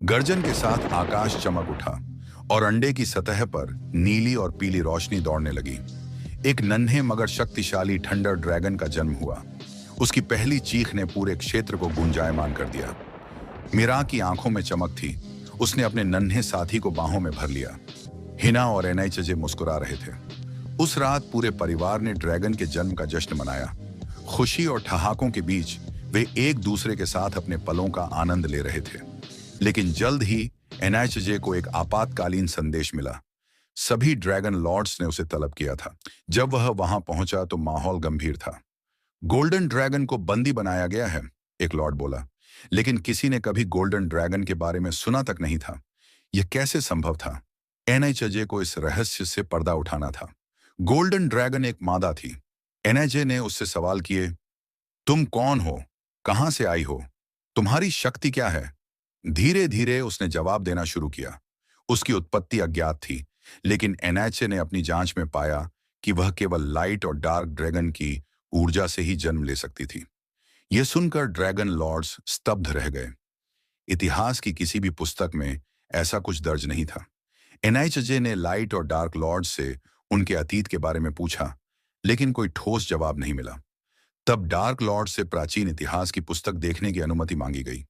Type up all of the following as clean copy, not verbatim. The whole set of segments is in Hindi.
गर्जन के साथ आकाश चमक उठा और अंडे की सतह पर नीली और पीली रोशनी दौड़ने लगी। एक नन्हे मगर शक्तिशाली थंडर ड्रैगन का जन्म हुआ। उसकी पहली चीख ने पूरे क्षेत्र को गुंजायमान कर दिया। मीरा की आंखों में चमक थी। उसने अपने नन्हे साथी को बाहों में भर लिया। हिना और एनआईचजे मुस्कुरा रहे थे। उस रात पूरे परिवार ने ड्रैगन के जन्म का जश्न मनाया। खुशी और ठहाकों के बीच वे एक दूसरे के साथ अपने पलों का आनंद ले रहे थे। लेकिन जल्द ही एनआईचजे को एक आपातकालीन संदेश मिला। सभी ड्रैगन लॉर्ड्स ने उसे तलब किया था। जब वह वहां पहुंचा तो माहौल गंभीर था। गोल्डन ड्रैगन को बंदी बनाया गया है, एक लॉर्ड बोला। लेकिन किसी ने कभी गोल्डन ड्रैगन के बारे में सुना तक नहीं था। यह कैसे संभव था? एनआईचजे को इस रहस्य से पर्दा उठाना था। गोल्डन ड्रैगन एक मादा थी। एनआईचे ने उससे सवाल किए, तुम कौन हो? कहां से आई हो? तुम्हारी शक्ति क्या है? धीरे धीरे उसने जवाब देना शुरू किया। उसकी उत्पत्ति अज्ञात थी, लेकिन एनएचए ने अपनी जांच में पाया कि वह केवल लाइट और डार्क ड्रैगन की ऊर्जा से ही जन्म ले सकती थी। यह सुनकर ड्रैगन लॉर्ड्स स्तब्ध रह गए। इतिहास की किसी भी पुस्तक में ऐसा कुछ दर्ज नहीं था। एनएचजे ने लाइट और डार्क लॉर्ड्स से उनके अतीत के बारे में पूछा, लेकिन कोई ठोस जवाब नहीं मिला। तब डार्क लॉर्ड से प्राचीन इतिहास की पुस्तक देखने की अनुमति मांगी गई।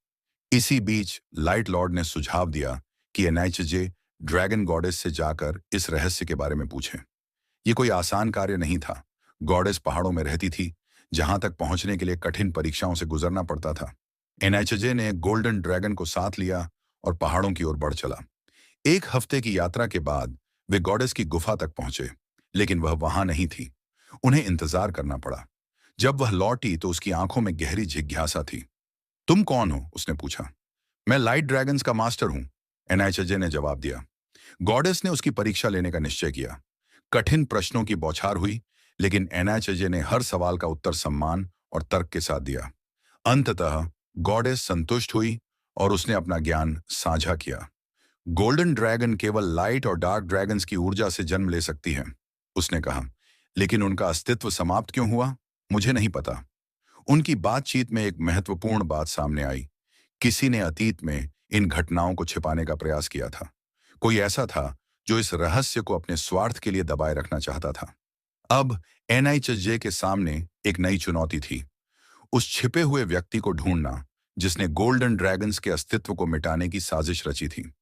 इसी बीच लाइट लॉर्ड ने सुझाव दिया कि एनआईचजे ड्रैगन गॉडेस से जाकर इस रहस्य के बारे में पूछें। यह कोई आसान कार्य नहीं था। गॉडेस पहाड़ों में रहती थी, जहां तक पहुंचने के लिए कठिन परीक्षाओं से गुजरना पड़ता था। एनआईचजे ने गोल्डन ड्रैगन को साथ लिया और पहाड़ों की ओर बढ़ चला। एक हफ्ते की यात्रा के बाद वे गॉडेस की गुफा तक पहुंचे, लेकिन वह वहां नहीं थी। उन्हें इंतजार करना पड़ा। जब वह लौटी तो उसकी आंखों में गहरी जिज्ञासा थी। तुम कौन हो? उसने पूछा। मैं लाइट ड्रैगन्स का मास्टर हूं, एनआईचजे ने जवाब दिया। गॉडेस ने उसकी परीक्षा लेने का निश्चय किया। कठिन प्रश्नों की बौछार हुई, लेकिन एनआईचजे ने हर सवाल का उत्तर सम्मान और तर्क के साथ दिया। अंततः गॉडेस संतुष्ट हुई और उसने अपना ज्ञान साझा किया। गोल्डन ड्रैगन केवल लाइट और डार्क ड्रैगन्स की ऊर्जा से जन्म ले सकती है, उसने कहा। लेकिन उनका अस्तित्व समाप्त क्यों हुआ, मुझे नहीं पता। उनकी बातचीत में एक महत्वपूर्ण बात सामने आई। किसी ने अतीत में इन घटनाओं को छिपाने का प्रयास किया था। कोई ऐसा था जो इस रहस्य को अपने स्वार्थ के लिए दबाए रखना चाहता था। अब एनआईचजे के सामने एक नई चुनौती थी। उस छिपे हुए व्यक्ति को ढूंढना जिसने गोल्डन ड्रैगन्स के अस्तित्व को मिटाने की साजिश रची थी।